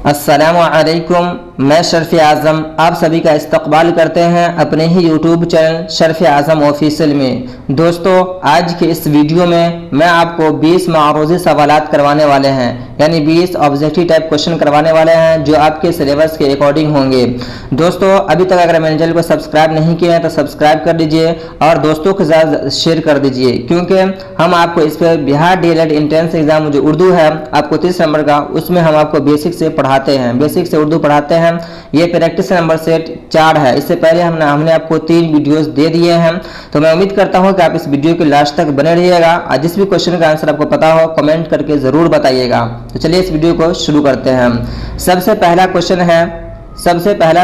अस्सलामु अलैकुम। मैं शर्फ आज़म आप सभी का इस्तकबाल करते हैं अपने ही यूट्यूब चैनल शर्फ आज़म ऑफिशियल में। दोस्तों, आज के इस वीडियो में मैं आपको 20 मारूज़ी सवालात करवाने वाले हैं, यानी 20 ऑब्जेक्टिव टाइप क्वेश्चन करवाने वाले हैं जो आपके सिलेबस के अकॉर्डिंग होंगे। दोस्तों, अभी तक अगर मेरे चैनल को सब्सक्राइब नहीं किया है तो सब्सक्राइब कर दीजिए और दोस्तों के साथ शेयर कर दीजिए, क्योंकि हम आपको इस पर बिहार डीएलएड एंट्रेंस एग्जाम जो उर्दू है आपको 30 नंबर का, उसमें हम आपको बेसिक से पढ़ाते हैं, बेसिक से उर्दू पढ़ाते हैं। ये प्रैक्टिस नंबर सेट 4 है। इससे पहले हमने आपको 3 वीडियोस दे दिए हैं। तो मैं उम्मीद करता हूं कि आप इस वीडियो के लास्ट तक बने रहिएगा और जिस भी क्वेश्चन का आंसर आपको पता हो कमेंट करके जरूर बताइएगा। तो चलिए इस वीडियो को शुरू करते हैं। सबसे पहला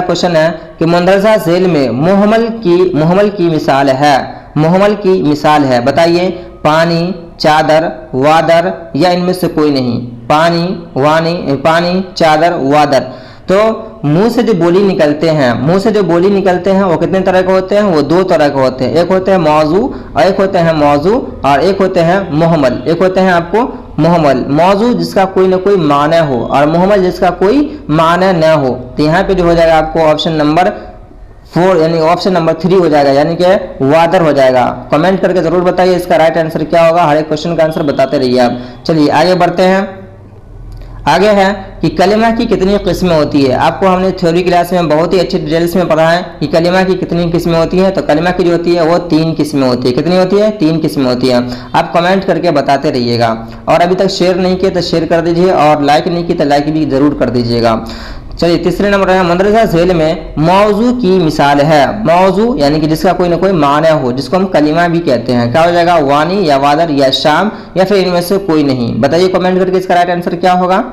क्वेश्चन है कि मुंदरजा झेल में मुहम्मल की मिसाल है। मुहम्मल की मिसाल है, बताइए। पानी, चादर, वादर या इनमें से कोई नहीं। पानी, चादर, वादर। तो मुंह से जो बोली निकलते हैं वो कितने तरह के होते हैं? वो 2 तरह के होते हैं। एक होते हैं मौजू और एक होते हैं मुहम्मल। एक होते हैं आपको मुहम्मल, मौजू जिसका कोई ना कोई माना हो और मुहम्मल जिसका कोई माना न हो। तो यहाँ पे जो हो जाएगा आपको ऑप्शन नंबर 4 यानी ऑप्शन नंबर 3 हो जाएगा, यानी कि वादर हो जाएगा। कमेंट करके जरूर बताइए इसका राइट आंसर क्या होगा। हर एक क्वेश्चन का आंसर बताते रहिए आप। चलिए आगे बढ़ते हैं। आगे है कि कलिमा की कितनी किस्में होती है। आपको हमने थ्योरी क्लास में बहुत ही अच्छी डिटेल्स में पढ़ा है कि कलिमा की कितनी किस्में होती है। तो कलिमा की जो होती है वो 3 किस्में होती है। कितनी होती है? 3 किस्में होती है। आप कमेंट करके बताते रहिएगा और अभी तक शेयर नहीं किए तो शेयर कर दीजिए और लाइक नहीं किए तो लाइक भी जरूर कर दीजिएगा। चलिए तीसरे नंबर है मुंदरजा झेल में मौजू की मिसाल है। मौजू यानी कि जिसका कोई ना कोई माना हो, जिसको हम कलिमा भी कहते हैं। क्या हो जाएगा? वानी या वादर या शाम या फिर इनमें से कोई नहीं। बताइए कमेंट करके इसका राइट आंसर क्या होगा,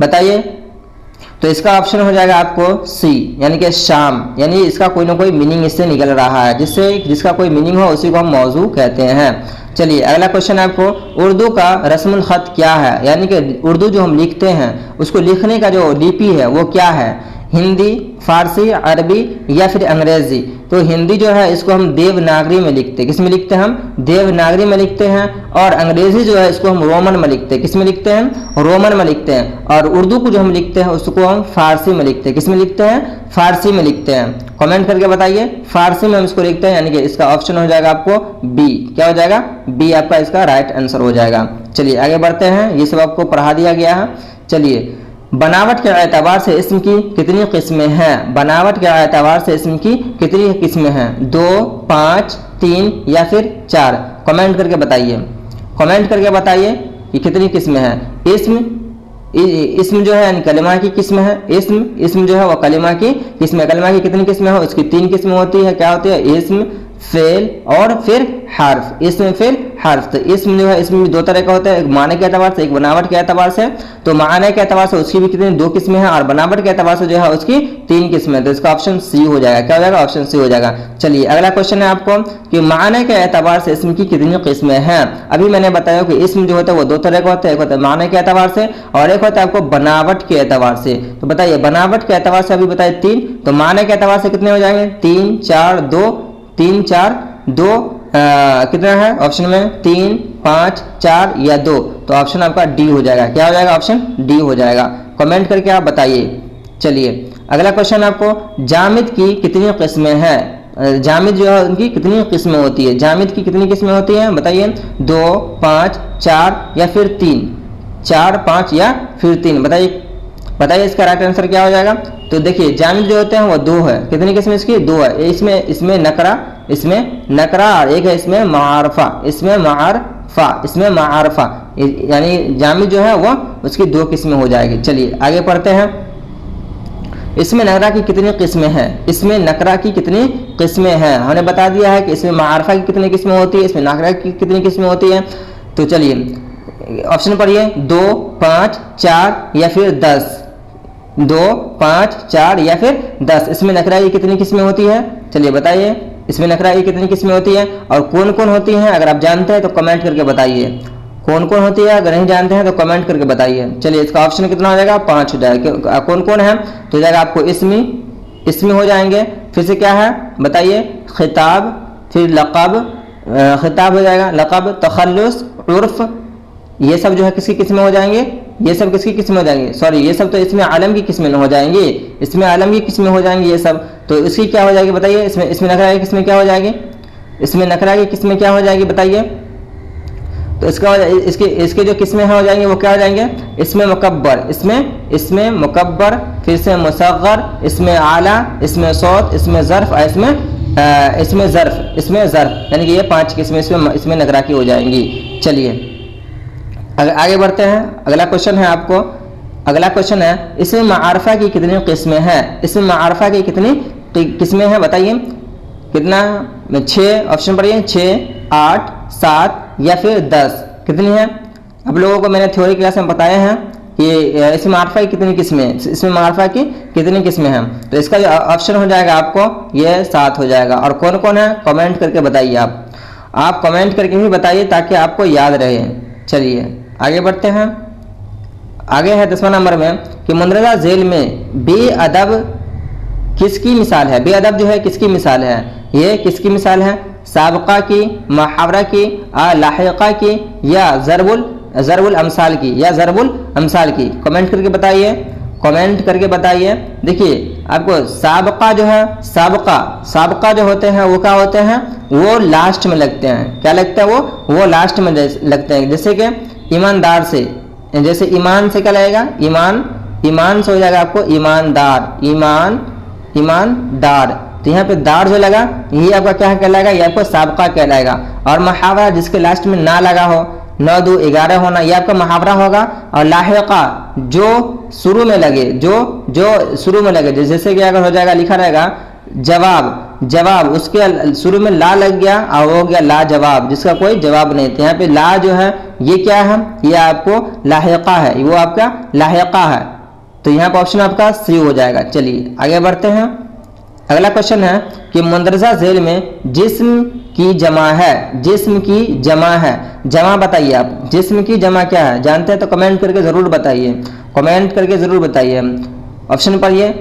बताइए। तो इसका ऑप्शन हो जाएगा आपको सी, यानी कि शाम, यानी इसका कोई ना कोई मीनिंग इससे निकल रहा है। जिसका कोई मीनिंग हो उसी को हम मौजू कहते हैं। चलिए अगला क्वेश्चन है आपको, उर्दू का रस्मुल खत क्या है? यानी कि उर्दू जो हम लिखते हैं उसको लिखने का जो लिपि है वो क्या है? हिंदी, फारसी, अरबी या फिर अंग्रेजी। तो हिंदी जो है इसको हम देवनागरी में लिखते हैं। किस में लिखते हैं? हम देवनागरी में लिखते हैं। और अंग्रेजी जो है इसको हम रोमन में लिखते हैं। किस में लिखते हैं? रोमन में लिखते हैं। और उर्दू को जो हम लिखते हैं उसको हम फारसी में लिखते हैं। किस में लिखते हैं? फारसी में लिखते हैं। कमेंट करके बताइए। फारसी में हम इसको लिखते हैं, यानी कि इसका ऑप्शन हो जाएगा आपको बी। क्या हो जाएगा? बी आपका इसका राइट आंसर हो जाएगा। चलिए आगे बढ़ते हैं। ये सब आपको पढ़ा दिया गया है। चलिए, बनावट के एतबार से इसम की कितनी किस्में हैं? बनावट के एतबार से इसम की कितनी किस्में हैं? 2, 5, 3 या फिर 4? कमेंट करके बताइए कि कितनी किस्में हैं। इसम जो है यानी कलिमा की किस्म है। इसम जो है वो कलिमा की किस्म। कलिमा की कितनी किस्में हो? उसकी 3 किस्में होती है। क्या होती है? इसम, फेल और फिर हर्फ। इसमें फिर हर्फ। तो इसम जो है इसमें भी 2 तरह का होता है, एक माने के एतबार से, एक बनावट के एतबार से। तो माने के एतबार से उसकी भी कितनी 2 किस्में हैं और बनावट के एतबार से जो है उसकी 3 किस्में। तो इसका ऑप्शन सी हो जाएगा। क्या हो जाएगा? ऑप्शन सी हो जाएगा। चलिए अगला क्वेश्चन है आपको कि माने के एतबार से इसम की कितनी किस्में हैं। अभी मैंने बताया कि इसम जो होता है वो 2 तरह का होता है, एक होता है माने के एतबार से और एक होता है आपको बनावट के एतबार से। तो बताइए बनावट के एतबार से अभी बताइए 3, तो माने के एतबार से कितने हो जाएंगे? 3, 4, 2 कितना है ऑप्शन में? 3, 5, 4 या 2। तो ऑप्शन आपका डी हो जाएगा। क्या हो जाएगा? ऑप्शन डी हो जाएगा। कमेंट करके आप बताइए। चलिए अगला क्वेश्चन आपको, जामिद की कितनी किस्में हैं? जामिद जो है उनकी कितनी किस्में होती है? जामिद की कितनी किस्में होती हैं? बताइए। 2, 5, 4 या फिर 3? 4, 5 या फिर 3? बताइए इसका राइट आंसर क्या हो जाएगा। तो देखिए जामिद जो होते हैं वो 2 है। कितनी किस्में इसकी? 2 है। इसमें नकरा और एक है इसमें मारफा। यानी जामिद जो है वो उसकी 2 किस्में हो जाएगी। चलिए आगे पढ़ते हैं। इसमें नकरा की कितनी किस्में हैं? हमने बता दिया है कि इसमें मारफा की कितनी किस्में होती है, इसमें नकरा की कितनी किस्में होती है। तो चलिए ऑप्शन पढ़िए। 2, 5, 4 या फिर 10? 2, 5, 4 या फिर 10? इसमें नकरा की कितनी किस्में होती है? चलिए बताइए इसमें नकरा की कितनी किस्में होती है और कौन कौन होती हैं। अगर आप जानते हैं तो कमेंट करके बताइए। कौन कौन होती है? अगर नहीं जानते हैं तो कमेंट करके बताइए। चलिए इसका ऑप्शन कितना हो जाएगा? 5 हो जाएगा। कौन कौन है? तो हो जाएगा आपको इसमी हो जाएंगे। फिर से क्या है बताइए? खिताब, फिर लक़ब, खिताब हो जाएगा, लक़ब, तखल्लुस, उर्फ, ये सब जो है किसकी किस्में हो जाएंगे? ये सब किसकी किस्में हो जाएंगी, सॉरी ये सब तो इसमें आलम की किस्में हो जाएंगी, इसमें आलम की किस्में हो जाएंगी ये सब, तो इसकी क्या हो जाएगी बताइए, इसमें नकरा की किस्में क्या हो जाएगी, इसमें नकरा की किस्में क्या हो जाएगी बताइए। तो इसके जो किस्में हो जाएंगे वो क्या हो जाएंगे, इसमें मुकब्बर, इसमें मुकब्बर, फिर से मुसग्गर, इसमें आला, इसमें सौत, इसमें ज़र्फ, इसमें ज़र्फ, यानी कि ये 5 किस्में इसमें नकरा की हो जाएंगी। चलिए आगे बढ़ते हैं। अगला क्वेश्चन है आपको, अगला क्वेश्चन है इसमें मारफा की कितनी किस्में हैं, इसमें मारफा की कितनी किस्में हैं बताइए, कितना, 6 ऑप्शन पढ़िए, 6, 8, 7 या फिर 10, कितनी है। आप लोगों को मैंने थ्योरी क्लास में बताया है कि इसमें मारफा की कितनी किस्में, इसमें मारफा की कितनी किस्में हैं, तो इसका जो ऑप्शन हो जाएगा आपको ये 7 हो जाएगा। और कौन कौन है कमेंट करके बताइए, आप कमेंट करके ही बताइए ताकि आपको याद रहे। चलिए आगे बढ़ते हैं। आगे है 10वां नंबर में कि मुंदरजा झेल में बेअदब किसकी मिसाल है, बेअदब जो है किसकी मिसाल है, ये किसकी मिसाल है, साबका की, मुहावरा की, लाहिका की, या ज़रबुल अमसाल की, या ज़रबुल अमसाल की। कमेंट करके बताइए, कमेंट करके बताइए। देखिए आपको साबका जो है, साबका जो होते हैं वो क्या होते हैं, वो लास्ट में लगते हैं, क्या लगता है वो लास्ट में लगते हैं। जैसे कि ईमानदार से, जैसे ईमान से क्या लगेगा, ईमान से हो जाएगा आपको ईमानदार, ईमानदार, तो यहाँ पे दार जो लगा ये आपका क्या कहलाएगा, ये आपको साबका कहलाएगा। और मुहावरा जिसके लास्ट में ना लगा हो, 9, 2, 11 होना, ये आपका मुहावरा होगा। और लाहिका जो शुरू में लगे, जो शुरू में लगे, जैसे कि अगर हो जाएगा लिखा रहेगा जवाब, उसके शुरू में ला लग गया और हो गया लाजवाब, जिसका कोई जवाब नहीं। तो यहाँ पे ला जो है ये क्या है, ये आपको लाहिका है, वो आपका लाहिका है, तो यहाँ पर ऑप्शन आपका सी हो जाएगा। चलिए आगे बढ़ते हैं। अगला क्वेश्चन है कि मुंदरजा झेल में जिस्म की जमा है, जिस्म की जमा है, जमा बताइए आप, जिस्म की जमा क्या है, जानते हैं तो कमेंट करके ज़रूर बताइए, कमेंट करके ज़रूर बताइए। ऑप्शन पढ़िए,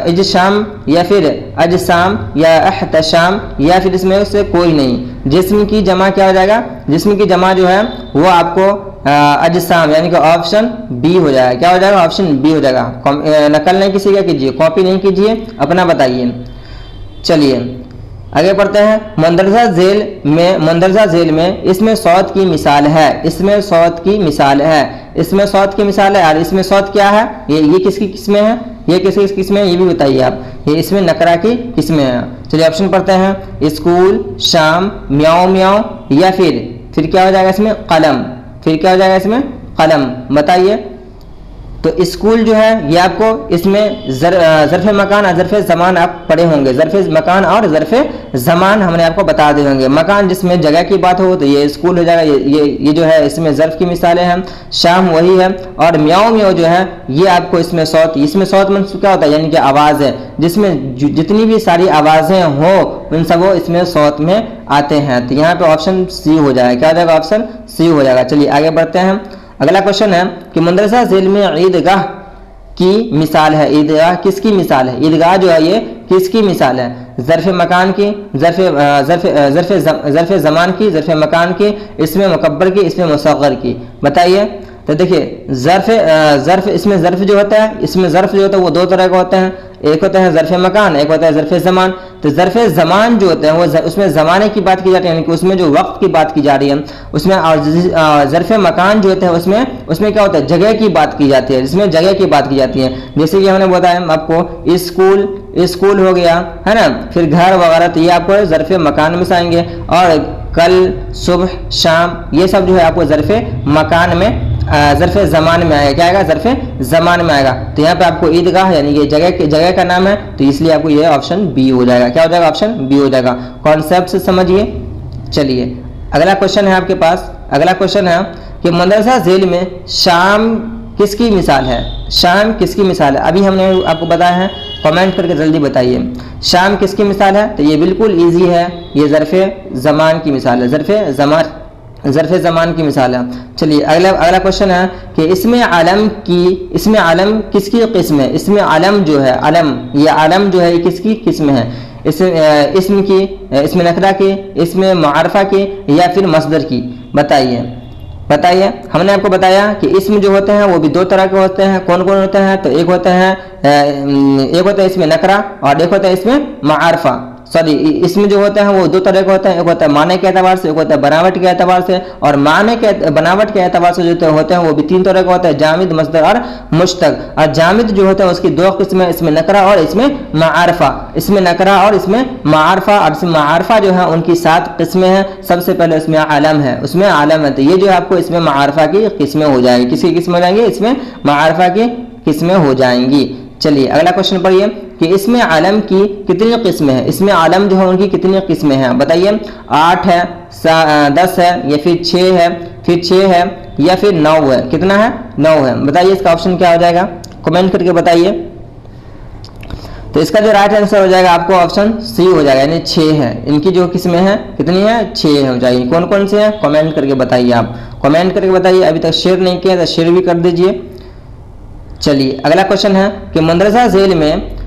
इजशाम या फिर अजसाम या अहतशाम, या फिर इसमें से कोई नहीं। जिस्म की जमा क्या हो जाएगा, जिस्म की जमा जो है वो आपको अजसाम, यानी कि ऑप्शन बी हो जाएगा। क्या हो जाएगा, ऑप्शन बी हो जाएगा। नकल नहीं किसी का कीजिए, कॉपी नहीं कीजिए, अपना बताइए। चलिए आगे बढ़ते हैं। मुंदरजा झेल में इसमें सौत की मिसाल है, इसमें सौत की मिसाल है, इसमें सौत की मिसाल है। और इसमें सौत क्या है, ये किसकी किस्में है, ये किसकी किस्में है ये भी बताइए आप, ये इसमें नकरा की किस्में हैं। चलिए ऑप्शन पढ़ते हैं, स्कूल, शाम, म्याओ म्याओ, या फिर क्या हो जाएगा इसमें कलम, फिर क्या हो जाएगा इसमें कलम, बताइए। तो स्कूल जो है ये आपको इसमें ज़र्फ़ मकान और ज़र्फ़ ज़मान आप पढ़े होंगे, ज़र्फ़ मकान और ज़र्फ़ ज़मान हमने आपको बता दिए होंगे। मकान जिसमें जगह की बात हो तो ये स्कूल हो जाएगा, ये जो है इसमें ज़र्फ़ की मिसालें हैं। शाम वही है, और म्याओ म्याओ जो है ये आपको इसमें सौत मतलब क्या होता है, यानी कि आवाज़ है, जिसमें जितनी भी सारी आवाज़ें हो उन सबों इसमें सौत में आते हैं। तो यहाँ पे ऑप्शन सी हो जाएगा, क्या हो जाएगा, ऑप्शन सी हो जाएगा। चलिए आगे बढ़ते हैं। अगला क्वेश्चन है कि मुंदरजा झेल में ईदगाह की मिसाल है, ईदगाह किसकी मिसाल है, ईदगाह जो है ये किसकी मिसाल है, ज़र्फ़ मकान की, ज़र्फ़ ज़मान की, ज़र्फ़ मकान की, इसमें मुकब्बर की, इसमें मुसग्गर की, बताइए। तो देखिए ज़र्फ़ इसमें ज़र्फ़ जो होता है, इसमें ज़र्फ़ जो होता है वो 2 तरह का होते हैं, एक होता है ज़र्फ़ मकान, एक होता है ज़र्फ़ ज़मान। तो ज़र्फ़ ज़मान जो होते हैं वो उसमें ज़माने की बात की जाती है, यानी कि उसमें जो वक्त की बात की जा रही है उसमें। और ज़र्फ़ मकान जो होते हैं उसमें क्या होता है, जगह की बात की जाती है, जिसमें जगह की बात की जाती है। जैसे कि हमने बताया आपको स्कूल हो गया है ना, फिर घर वगैरह, तो ये आपको ज़र्फ़ मकान में से आएंगे। और कल, सुबह, शाम, ये सब जो है आपको ज़र्फ़ मकान में, ज़र्फ़ ज़मान में आएगा। क्या आएगा, ज़र्फ़ ज़मान में आएगा। तो यहाँ पे आपको ईदगाह यानी कि जगह का नाम है, तो इसलिए आपको ये ऑप्शन बी हो जाएगा। क्या हो जाएगा, ऑप्शन बी हो जाएगा। कॉन्सेप्ट से समझिए। चलिए अगला क्वेश्चन है आपके पास, अगला क्वेश्चन है कि मुंदरजा झेल में शाम किसकी मिसाल है, शाम किसकी मिसाल है। अभी हमने आपको बताया है, कमेंट करके जल्दी बताइए शाम किसकी मिसाल है। तो ये बिल्कुल ईजी है, ये ज़र्फ़ ज़मान की मिसाल है, ज़र्फ़ ज़मान की मिसाल है। चलिए अगला क्वेश्चन है कि इसमें आलम किसकी किस्म है, इसमें आलम जो है, ये आलम जो है ये किसकी किस्म है, इसम की, इसमें नकरा की, इसमें मारफा की, या फिर मसदर की, बताइए। बताइए। हमने आपको बताया कि इसम जो होते हैं वो भी दो तरह के होते हैं। कौन कौन होते हैं? तो एक होता है इसमें नकरा और एक होता है इसमें मारफा। सॉरी, इसमें जो होते हैं वो दो तरह के होते हैं। एक होता है माने के एतबार से, एक होता है बनावट के एतबार से। और माने के बनावट के एतबार से जो होते हैं वो भी तीन तरह के होते हैं, जामिद, मस्दर और मुश्तक। और जामिद जो होता है उसकी दो किस्में, इसमें नकरा और इसमें मारफा। इसमें नकरा और इसमें मारफा। और इसमें मारफा जो है उनकी 7 किस्में हैं। सबसे पहले उसमें आलम है, उसमें आलम है। तो ये जो है आपको इसमें मारफा की किस्में हो जाएंगी। किसकी किस्में हो जाएंगी? इसमें मारफा की किस्में हो जाएंगी। चलिए अगला क्वेश्चन पढ़िए कि इसमें आलम की कितनी किस्में हैं? इसमें आलम जो है उनकी कितनी किस्में हैं? बताइए। 8 है, 10 है, या फिर 6 है, फिर 6 है, या फिर 9 है? कितना है? 9 है। बताइए इसका ऑप्शन क्या हो जाएगा? कमेंट करके बताइए। तो इसका जो राइट आंसर हो जाएगा आपको ऑप्शन सी हो जाएगा, यानी 6 है। इनकी जो किस्में हैं कितनी है? 6 हो जाएगी। कौन कौन से हैं? कमेंट करके बताइए। आप कमेंट करके बताइए। अभी तक शेयर नहीं किया तो शेयर भी कर दीजिए। चलिए अगला क्वेश्चन है कि मंदरसा झेल में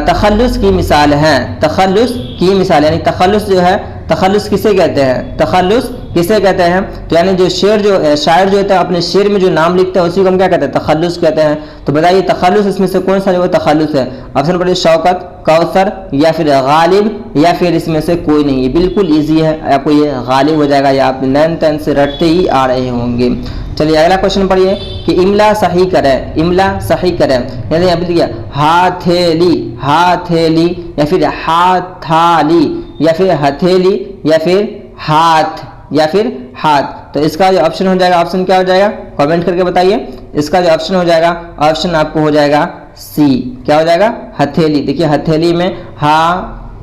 तखल्लुस की मिसाल है। तखल्लुस की मिसाल, यानी तखल्लुस जो है, तखल्लुस किसे कहते हैं? तखल्लुस किसे कहते हैं? तो यानी जो शायर जो होता है अपने शेर में जो नाम लिखता है उसी को हम क्या कहते हैं? तखल्लुस कहते हैं। तो बताइए तखल्लुस इसमें से कौन सा जो तखल्लुस है? ऑप्शन पढ़िए। शौकत, कौसर, या फिर गालिब, या फिर इसमें से कोई नहीं। ये बिल्कुल ईजी है, आपको ये गालिब हो जाएगा, या आप 9th 10th से रटते ही आ रहे होंगे। चलिए अगला क्वेश्चन पढ़िए कि इमला सही करें। इमला सही करें, यानी यहाँ पे देखिए हाथेली, हाथेली, या फिर हाथाली, या फिर हथेली, या फिर हाथ, या फिर हाथ। तो इसका जो ऑप्शन हो जाएगा, ऑप्शन क्या हो जाएगा? कमेंट करके बताइए। इसका जो ऑप्शन हो जाएगा, ऑप्शन आपको हो जाएगा सी। क्या हो जाएगा? हथेली। देखिए हथेली में हा,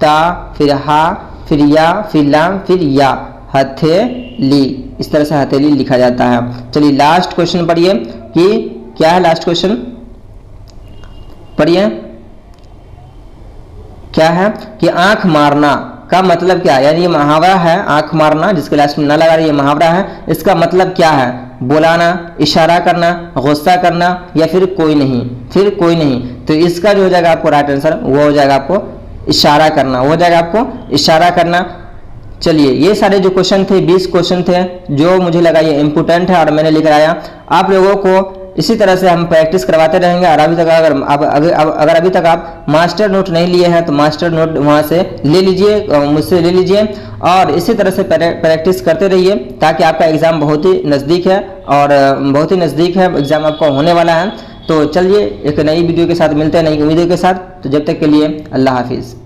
ता, फिर हा, फिर या, फिर लाम, फिर या, हथेली। इस तरह से हथेली लिखा जाता है। चलिए लास्ट क्वेश्चन पढ़िए कि क्या है लास्ट क्वेश्चन? पढ़िए क्या है कि आंख मारना का मतलब क्या है? यानी ये मुहावरा है, आंख मारना, जिसके लास्ट में ना लगा रही, ये मुहावरा है। इसका मतलब क्या है? बुलाना, इशारा करना, गुस्सा करना, या फिर कोई नहीं? फिर कोई नहीं। तो इसका जो हो जाएगा आपको राइट आंसर वो हो जाएगा आपको इशारा करना, हो जाएगा आपको इशारा करना। चलिए ये सारे जो क्वेश्चन थे 20 क्वेश्चन थे जो मुझे लगा ये इम्पोर्टेंट है और मैंने लेकर आया। आप लोगों को इसी तरह से हम प्रैक्टिस करवाते रहेंगे। और अभी तक अगर अभी तक आप मास्टर नोट नहीं लिए हैं तो मास्टर नोट वहाँ से ले लीजिए, मुझसे ले लीजिए, और इसी तरह से प्रैक्टिस करते रहिए ताकि आपका एग्ज़ाम बहुत ही नज़दीक है, और बहुत ही नज़दीक है एग्ज़ाम आपका होने वाला है। तो चलिए एक नई वीडियो के साथ मिलते हैं, नई वीडियो के साथ। तो जब तक के लिए अल्लाह हाफिज़।